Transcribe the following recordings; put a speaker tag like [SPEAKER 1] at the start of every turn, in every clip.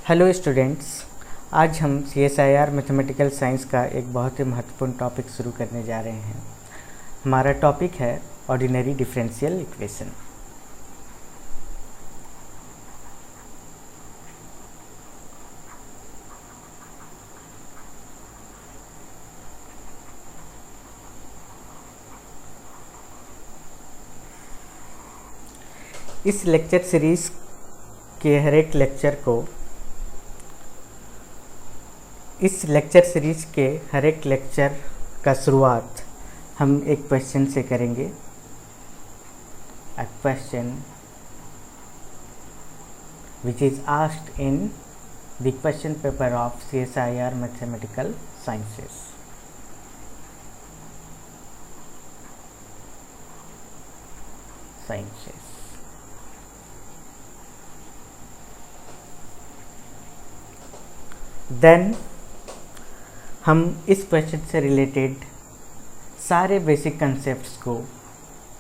[SPEAKER 1] Hello students, आज हम CSIR mathematical science का एक बहुत ही महत्वपूर्ण टॉपिक शुरू करने जा रहे हैं। हमारा टॉपिक है ऑर्डिनरी डिफरेंशियल इक्वेशन। इस लेक्चर सीरीज़ के हर एक लेक्चर का शुरुआत हम एक क्वेश्चन से करेंगे। A question which is asked in the question paper of CSIR Mathematical Sciences. Then हम इस क्वेश्चन से रिलेटेड सारे बेसिक कंसेप्ट्स को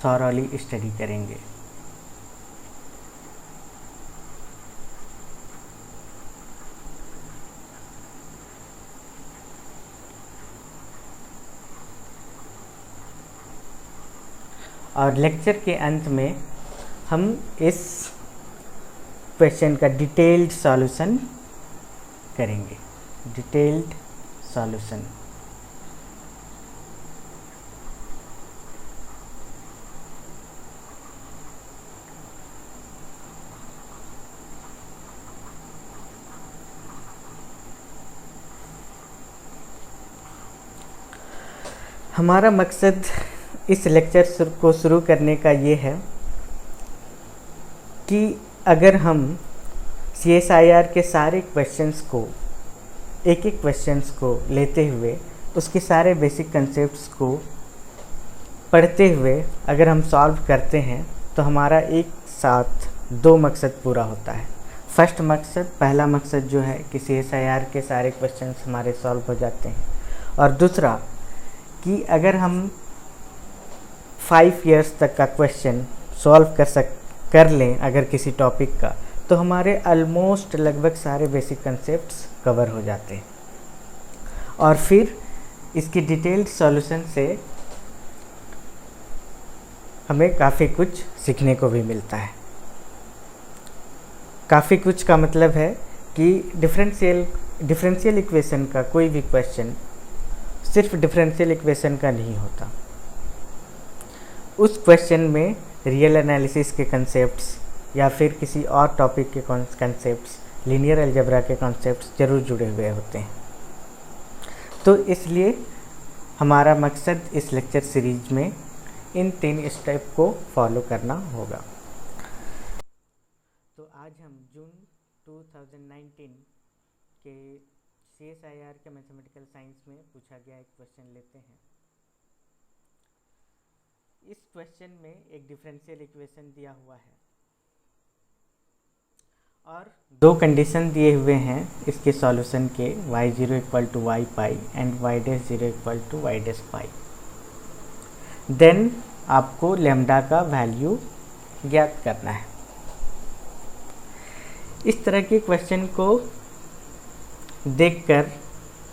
[SPEAKER 1] थॉरली स्टडी करेंगे। और लेक्चर के अंत में हम इस क्वेश्चन का डिटेल्ड सॉल्यूशन करेंगे। हमारा मकसद इस लेक्चर को शुरू करने का ये है कि अगर हम CSIR के सारे क्वेश्चंस को एक क्वेश्चंस को लेते हुए उसके सारे बेसिक कंसेप्ट्स को पढ़ते हुए अगर हम सॉल्व करते हैं तो हमारा एक साथ दो मकसद पूरा होता है। पहला मकसद जो है कि CSIR के सारे क्वेश्चंस हमारे सॉल्व हो जाते हैं, और दूसरा कि अगर हम 5 इयर्स तक का क्वेश्चन सॉल्व कर लें अगर किसी टॉपिक का, तो हमारे ऑलमोस्ट लगभग सारे बेसिक कंसेप्ट्स कवर हो जाते हैं। और फिर इसकी डिटेल्ड सॉल्यूशन से हमें काफ़ी कुछ सीखने को भी मिलता है। काफ़ी कुछ का मतलब है कि डिफरेंशियल इक्वेशन का कोई भी क्वेश्चन सिर्फ डिफरेंशियल इक्वेशन का नहीं होता। उस क्वेश्चन में रियल एनालिसिस के कंसेप्ट्स या फिर किसी और टॉपिक के कंसेप्ट्स, लीनियर अलजेब्रा के कंसेप्ट्स जरूर जुड़े हुए होते हैं। तो इसलिए हमारा मकसद इस लेक्चर सीरीज में इन 3 स्टेप को फॉलो करना होगा। तो आज हम जून 2019 के CSIR के मैथमेटिकल साइंस में पूछा गया एक क्वेश्चन लेते हैं। इस क्वेश्चन में एक डिफरेंशियल इक्वेशन दिया हुआ है और 2 कंडीशन दिए हुए हैं इसके सॉल्यूशन के, y0 = y pi and y0 = y pi. Then आपको लैम्डा का वैल्यू ज्ञात करना है। इस तरह के क्वेश्चन को देखकर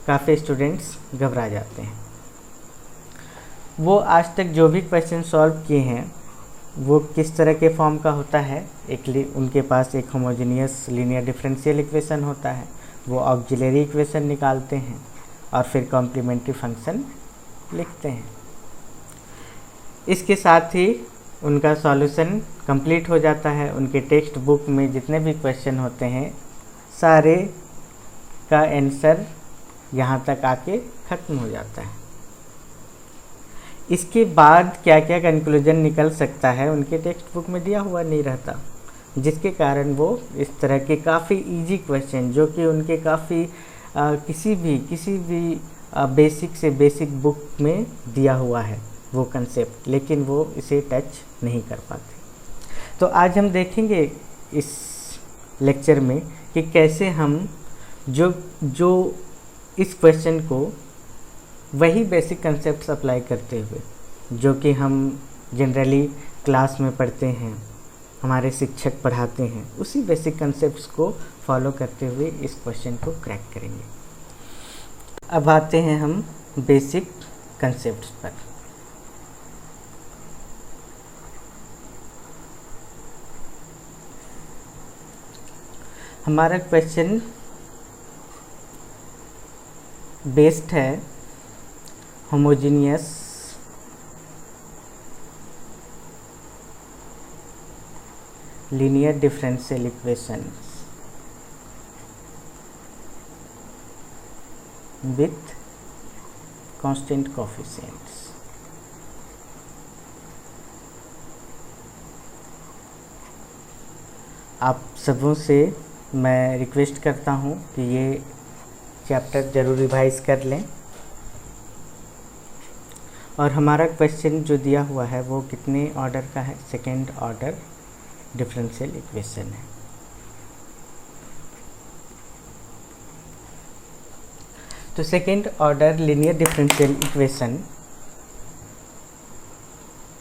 [SPEAKER 1] काफ़ी स्टूडेंट्स घबरा जाते हैं। वो आज तक जो भी क्वेश्चन सॉल्व किए हैं वो किस तरह के फॉर्म का होता है। उनके पास एक होमोजेनियस लीनियर डिफरेंशियल इक्वेशन होता है, वो ऑक्सिलरी इक्वेशन निकालते हैं और फिर कॉम्प्लीमेंट्री फंक्शन लिखते हैं। इसके साथ ही उनका सॉल्यूशन कंप्लीट हो जाता है। उनके टेक्स्ट बुक में जितने भी क्वेश्चन होते हैं सारे का आंसर यहाँ तक आके ख़त्म हो जाता है। इसके बाद क्या क्या कंक्लूजन निकल सकता है उनके टेक्स्ट बुक में दिया हुआ नहीं रहता, जिसके कारण वो इस तरह के काफ़ी इजी क्वेश्चन जो कि उनके काफ़ी किसी भी बेसिक से बेसिक बुक में दिया हुआ है वो कंसेप्ट, लेकिन वो इसे टच नहीं कर पाते। तो आज हम देखेंगे इस लेक्चर में कि कैसे हम जो इस क्वेश्चन को वही बेसिक कंसेप्ट्स अप्लाई करते हुए जो कि हम जनरली क्लास में पढ़ते हैं हमारे शिक्षक पढ़ाते हैं, उसी बेसिक कंसेप्ट्स को फॉलो करते हुए इस क्वेश्चन को क्रैक करेंगे। अब आते हैं हम बेसिक कंसेप्ट्स पर। हमारा क्वेश्चन बेस्ड है homogeneous linear differential equations with constant coefficients। आप सबों से मैं रिक्वेस्ट करता हूँ कि ये चैप्टर ज़रूर रिवाइज कर लें। और हमारा क्वेश्चन जो दिया हुआ है वो कितने ऑर्डर का है? सेकेंड ऑर्डर डिफरेंशियल इक्वेशन है। तो second order linear differential equation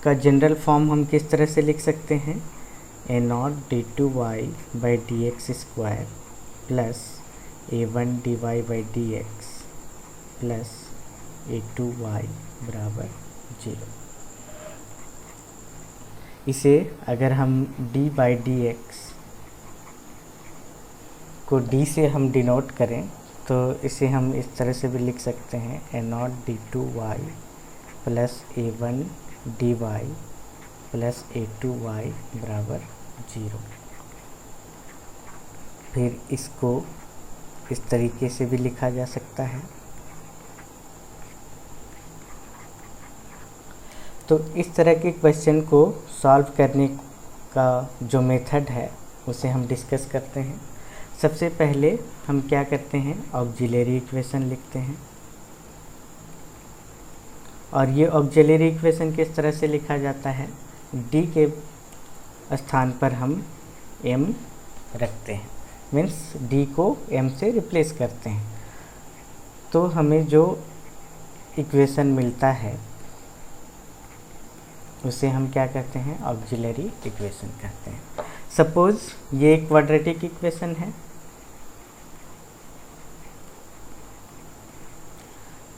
[SPEAKER 1] का जनरल फॉर्म हम किस तरह से लिख सकते हैं? a0 d2y by D X square plus a1 dy by D x plus a2y बराबर 0। इसे अगर हम d बाई डी एक्स को d से हम डिनोट करें तो इसे हम इस तरह से भी लिख सकते हैं a0 d2y plus a1 dy plus a2y बराबर 0। फिर इसको इस तरीके से भी लिखा जा सकता है। तो इस तरह के क्वेश्चन को सॉल्व करने का जो मेथड है उसे हम डिस्कस करते हैं। सबसे पहले हम क्या करते हैं? ऑक्सिलरी इक्वेशन लिखते हैं। और ये ऑक्सिलरी इक्वेशन किस तरह से लिखा जाता है? d के स्थान पर हम m रखते हैं, मीन्स d को m से रिप्लेस करते हैं। तो हमें जो इक्वेशन मिलता है उसे हम क्या कहते हैं? ऑक्सिलरी इक्वेशन कहते हैं। सपोज ये एक क्वाड्रेटिक इक्वेशन है,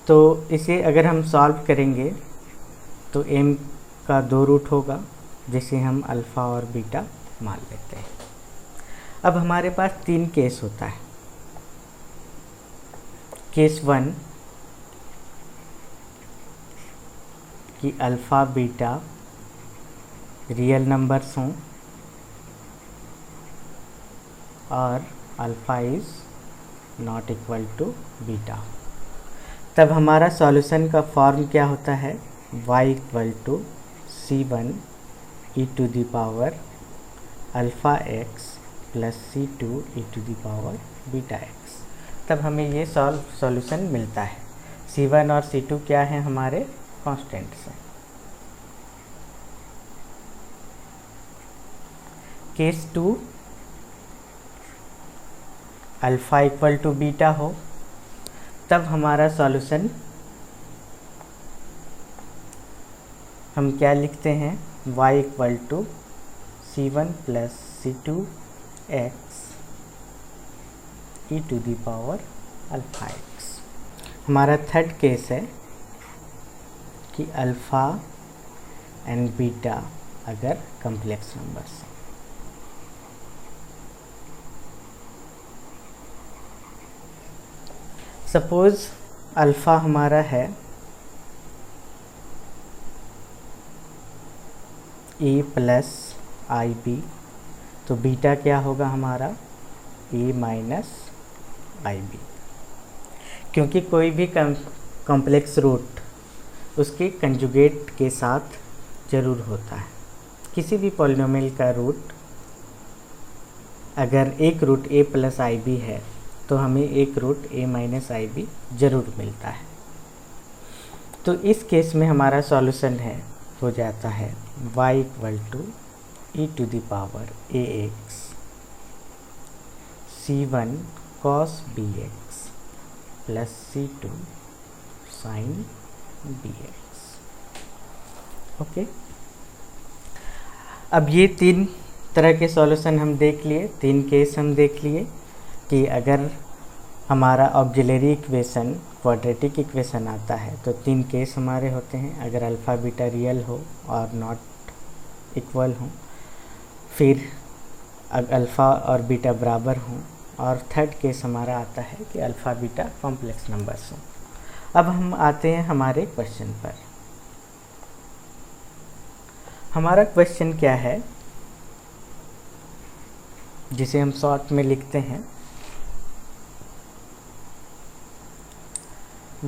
[SPEAKER 1] तो इसे अगर हम सॉल्व करेंगे तो m का 2 रूट होगा जिसे हम अल्फ़ा और बीटा मान लेते हैं। अब हमारे पास 3 केस होता है। केस 1 कि अल्फ़ा बीटा रियल नंबर्स हों और alpha is not equal to beta. तब हमारा सॉल्यूशन का फॉर्म क्या होता है? y equal to c1 e to the power alpha x plus c2 e to the power beta x। तब हमें ये सॉल्यूशन मिलता है। c1 और c2 क्या हैं? हमारे कॉन्स्टेंट्स हैं। Case 2 alpha equal to beta हो, तब हमारा सॉल्यूशन हम क्या लिखते हैं? y equal to c1 plus c2 x e to the power alpha x। हमारा थर्ड केस है कि अल्फ़ा एंड बीटा अगर कम्प्लेक्स नंबर्स हैं। सपोज अल्फ़ा हमारा है a प्लस आई बी, तो बीटा क्या होगा हमारा? a minus I B. क्योंकि कोई भी कॉम्प्लेक्स रूट उसके कंजुगेट के साथ ज़रूर होता है। किसी भी पॉलिनोमियल का रूट अगर एक root a plus I B है तो हमें एक root a minus I B ज़रूर मिलता है। तो इस केस में हमारा सॉल्यूशन हो जाता है y equal to e to the power ax c1 cos bx plus c2 sin bx। Okay, अब ये 3 तरह के सॉल्यूशन हम देख लिए, 3 केस हम देख लिए कि अगर हमारा ऑक्सिलरी इक्वेशन क्वाड्रेटिक इक्वेशन आता है तो 3 केस हमारे होते हैं, अगर अल्फ़ा बीटा रियल हो और नॉट इक्वल हो, फिर अल्फ़ा और बीटा बराबर हों, और थर्ड केस हमारा आता है कि अल्फ़ा बीटा कॉम्प्लेक्स नंबर्स हों। अब हम आते हैं हमारे क्वेश्चन पर। हमारा क्वेश्चन क्या है, जिसे हम शॉर्ट में लिखते हैं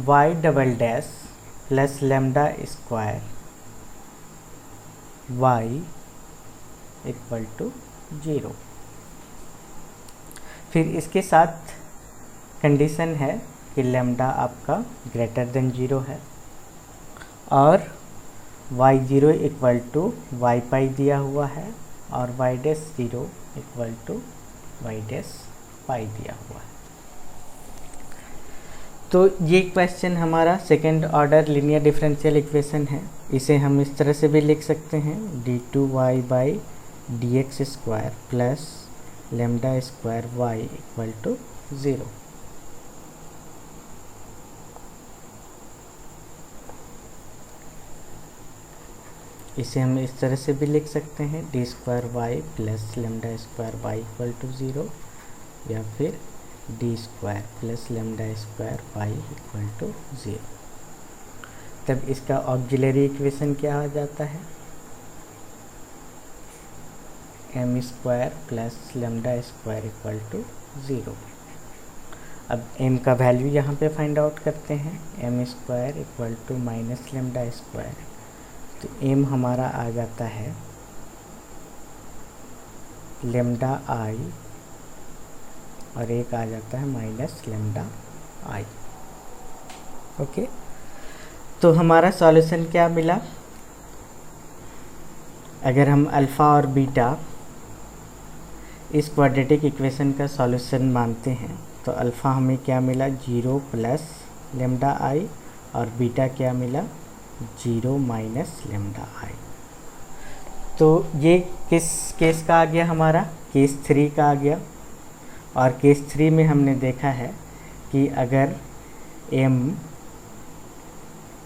[SPEAKER 1] y double dash plus lambda square y equal to 0। फिर इसके साथ कंडीशन है कि लैम्डा आपका ग्रेटर देन 0 है और y0 इक्वल टू वाई पाई दिया हुआ है और y dash 0 equal to Y dash pi दिया हुआ है। तो ये क्वेश्चन हमारा second order linear differential equation है। इसे हम इस तरह से भी लिख सकते हैं d2y by D X square plus lambda square y equal to 0। इसे हम इस तरह से भी लिख सकते हैं D square Y plus lambda square Y equal to 0, या फिर D square plus lambda square Y equal to 0। तब इसका ऑक्सिलरी इक्वेशन क्या हो जाता है, M square plus lambda square equal to 0। अब m का वैल्यू यहाँ पे फाइंड आउट करते हैं, M square equal to minus lambda square, तो m हमारा आ जाता है लेमडा आई और एक आ जाता है माइनस लेमडा आई। ओके, तो हमारा सॉल्यूशन क्या मिला, अगर हम अल्फ़ा और बीटा इस क्वाड्रेटिक इक्वेशन का सॉल्यूशन मानते हैं तो अल्फ़ा हमें क्या मिला 0 प्लस लेमडा आई और बीटा क्या मिला 0 माइनस लेमडा आई। तो ये किस केस का आ गया, हमारा केस 3 का आ गया। और केस 3 में हमने देखा है कि अगर m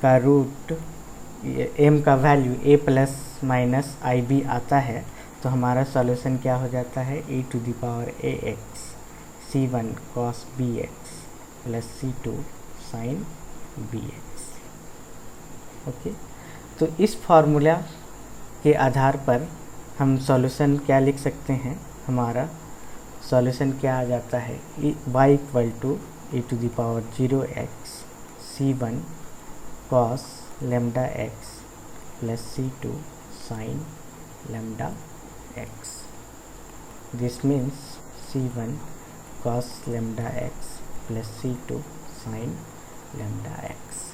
[SPEAKER 1] का रूट m का value a plus minus I B आता है तो हमारा सॉल्यूशन क्या हो जाता है e to the power ax c1 cos bx plus c2 sin bx। Okay, तो इस फार्मूला के आधार पर हम सॉल्यूशन क्या लिख सकते हैं, हमारा सॉल्यूशन क्या आ जाता है y equal to e to the power 0x c1 cos lambda x plus c2 sin lambda x। This means c1 cos lambda x plus c2 sin lambda x।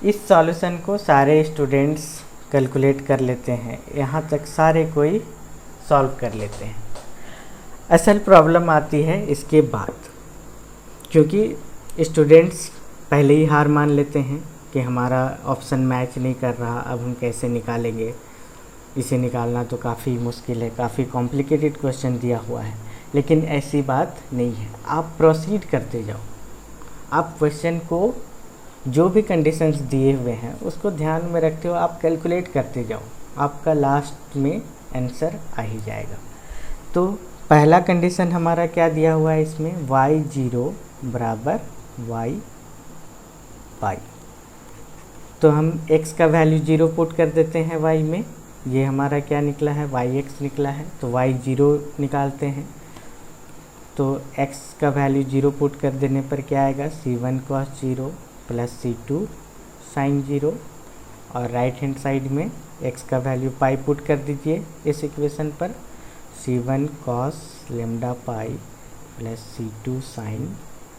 [SPEAKER 1] इस सॉल्यूशन को सारे स्टूडेंट्स कैलकुलेट कर लेते हैं, यहाँ तक सारे कोई सॉल्व कर लेते हैं। असल प्रॉब्लम आती है इसके बाद, क्योंकि स्टूडेंट्स पहले ही हार मान लेते हैं कि हमारा ऑप्शन मैच नहीं कर रहा, अब हम कैसे निकालेंगे, इसे निकालना तो काफ़ी मुश्किल है, काफ़ी कॉम्प्लिकेटेड क्वेश्चन दिया हुआ है। लेकिन ऐसी बात नहीं है, आप प्रोसीड करते जाओ, आप क्वेश्चन को जो भी कंडीशंस दिए हुए हैं उसको ध्यान में रखते हो, आप कैलकुलेट करते जाओ, आपका लास्ट में आंसर आ ही जाएगा। तो पहला कंडीशन हमारा क्या दिया हुआ है इसमें, y0 बराबर y पाई, तो हम x का वैल्यू 0 पुट कर देते हैं y में, ये हमारा क्या निकला है yx निकला है, तो y0 निकालते हैं, तो x का वैल्यू 0 पुट कर देने पर क्या आएगा c1 cos 0 plus c2 sin 0, और राइट हैंड साइड में x का वैल्यू पाई पुट कर दीजिए इस इक्वेशन पर, c1 cos lambda pi plus c2 sin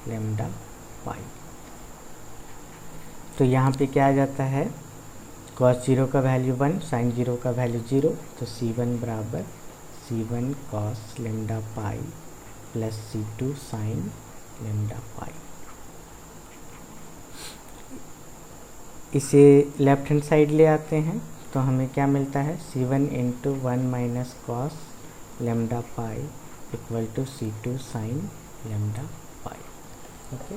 [SPEAKER 1] lambda pi. तो यहाँ पे क्या आ जाता है, cos 0 का वैल्यू 1, sin 0 का वैल्यू 0, तो c1 बराबर c1 cos lambda pi plus c2 sin lambda pi. इसे लेफ्ट हैंड साइड ले आते हैं तो हमें क्या मिलता है, C1 into 1 minus cos lambda pi equal to C2 sine lambda pi. Okay,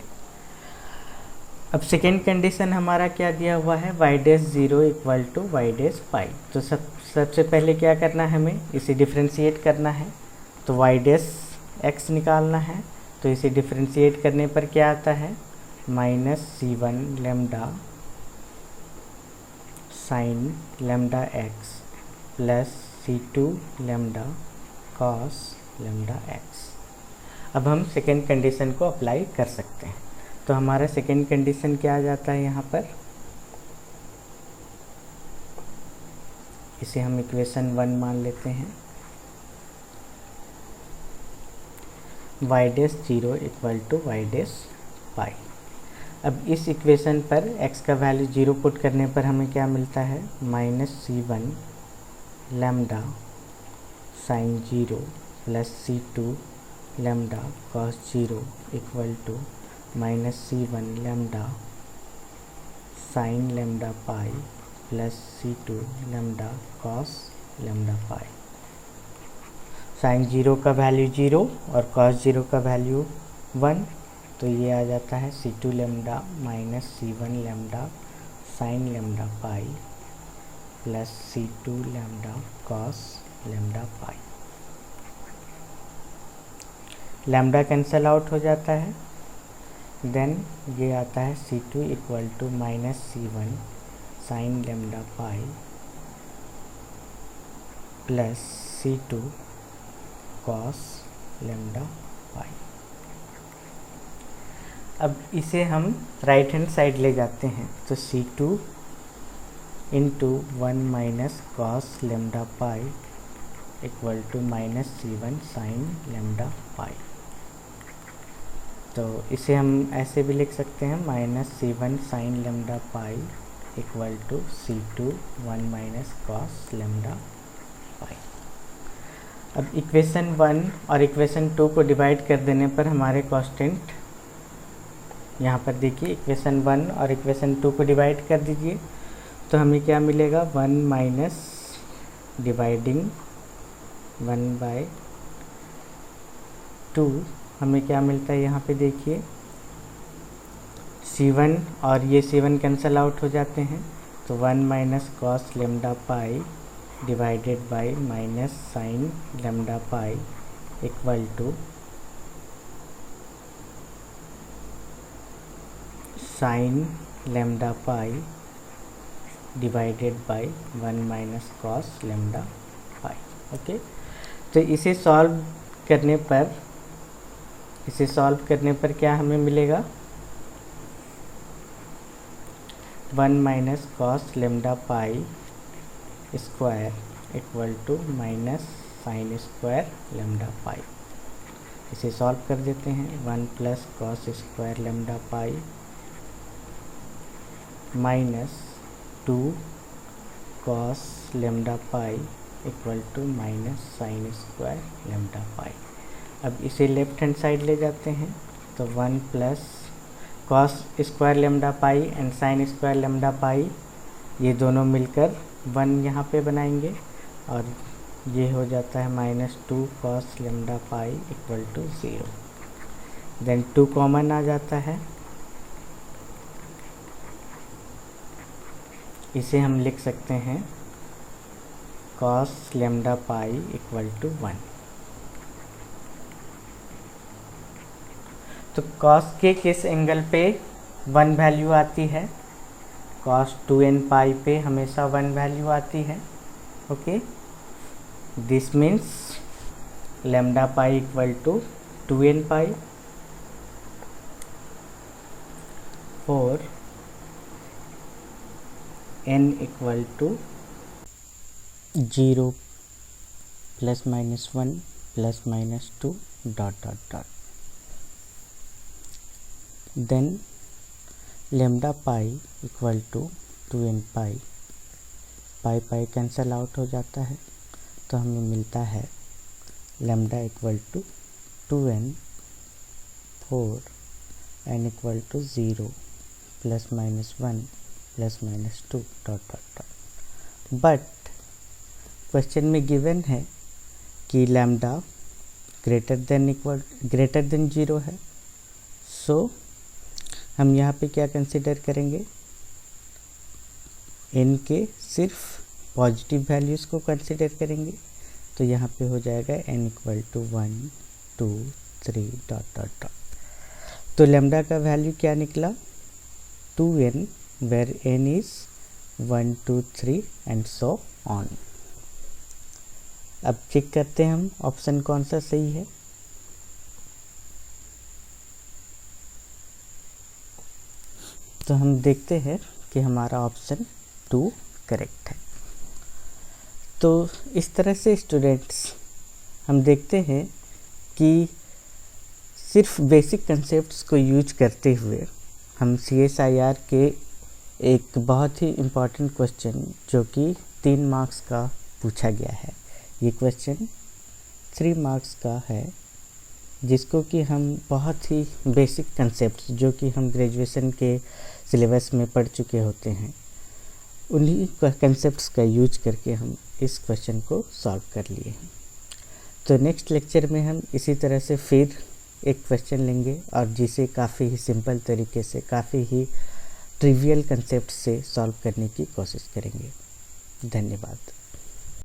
[SPEAKER 1] अब सेकेंड कंडीशन हमारा क्या दिया हुआ है, y dash 0 equal to y dash pi. तो सबसे पहले क्या करना है, हमें इसे डिफ्रेंशिएट करना है। तो y डैश x निकालना है, तो इसे डिफ्रेंशिएट करने पर क्या आता है, minus C1 lambda sine lambda x plus C2 lambda cos lambda x। अब हम सेकेंड कंडीशन को अप्लाई कर सकते हैं। तो हमारा सेकेंड कंडीशन क्या आ जाता है यहाँ पर, इसे हम इक्वेशन 1 मान लेते हैं। y dash 0 equal to y dash pi. अब इस इक्वेशन पर x का वैल्यू 0 पुट करने पर हमें क्या मिलता है, minus C1 lambda sine 0 plus C2 lambda cos 0 equal to minus C1 lambda sine lambda pi plus C2 lambda cos lambda pi. Sine 0 का वैल्यू 0 और कॉस 0 का वैल्यू 1, तो ये आ जाता है C2 lambda minus C1 lambda sine lambda pi plus C2 lambda cos lambda pi. Lambda cancel out हो जाता है, देन ये आता है C2 equal to minus C1 sine lambda pi plus C2 cos lambda pi. अब इसे हम right hand side ले जाते हैं, तो C2 into 1 minus cos lambda pi equal to minus C1 sine lambda pi. तो इसे हम ऐसे भी लिख सकते हैं, minus C1 sine lambda pi equal to C2 1 minus cos lambda pi. अब इक्वेशन 1 और इक्वेशन 2 को डिवाइड कर देने पर हमारे कांस्टेंट, यहाँ पर देखिए इक्वेशन 1 और इक्वेशन 2 को डिवाइड कर दीजिए, तो हमें क्या मिलेगा, 1 माइनस डिवाइडिंग 1 बाय 2, हमें क्या मिलता है यहाँ पे देखिए, C1 और ये C1 कैंसल आउट हो जाते हैं, तो 1 minus cos lambda pi divided by minus sine lambda pi equal to sine lambda pi divided by 1 minus cos lambda pi. Okay, तो इसे सॉल्व करने पर क्या हमें मिलेगा, 1 minus cos lambda pi square equal to minus sine square lambda pi. इसे solve कर देते हैं, 1 plus cos square lambda pi minus 2 cos lambda pi equal to minus sine square lambda pi. अब इसे लेफ्ट हैंड साइड ले जाते हैं, तो 1 plus cos square lambda pi and sine square lambda pi, ये दोनों मिलकर 1 यहाँ पे बनाएंगे, और ये हो जाता है minus 2 cos lambda pi equal to 0। Then 2 common आ जाता है, इसे हम लिख सकते हैं cos lambda pi equal to 1। तो कॉस के किस एंगल पे 1 वैल्यू आती है, कॉस 2n पाई पे हमेशा 1 वैल्यू आती है। Okay, this means lambda pi equal to 2n pi for n equal to 0 plus minus 1 plus minus 2 dot dot dot. Then lambda pi equal to 2n pi, pi pi cancel out हो जाता है, तो हमें मिलता है lambda equal to 2n for n equal to 0 plus minus 1 plus minus 2 dot dot dot. But question में given है कि लैम्डा ग्रेटर देन 0 है। सो हम यहाँ पे क्या कंसिडर करेंगे, n के सिर्फ पॉजिटिव वैल्यूज़ को कंसिडर करेंगे। तो यहाँ पे हो जाएगा n = 1 2 3 ... तो लैम्डा का वैल्यू क्या निकला, 2n, where n is 1 2 3 and so on. अब चेक करते हैं हम ऑप्शन कौन सा सही है। तो हम देखते हैं कि हमारा ऑप्शन 2 करेक्ट है। तो इस तरह से स्टूडेंट्स हम देखते हैं कि सिर्फ बेसिक कंसेप्ट्स को यूज करते हुए हम CSIR के एक बहुत ही इम्पॉर्टेंट क्वेश्चन जो कि 3 मार्क्स का पूछा गया है, ये क्वेश्चन 3 मार्क्स का है, जिसको कि हम बहुत ही बेसिक कंसेप्ट्स जो कि हम ग्रेजुएशन के सिलेबस में पढ़ चुके होते हैं, उन्हीं कंसेप्ट्स का यूज करके हम इस क्वेश्चन को सॉल्व कर लिए हैं। तो नेक्स्ट लेक्चर में हम इसी तरह से फिर एक क्वेश्चन लेंगे और जिसे काफ़ी ही सिंपल तरीके से, काफ़ी ही ट्रिवियल कंसेप्ट से सॉल्व करने की कोशिश करेंगे। धन्यवाद।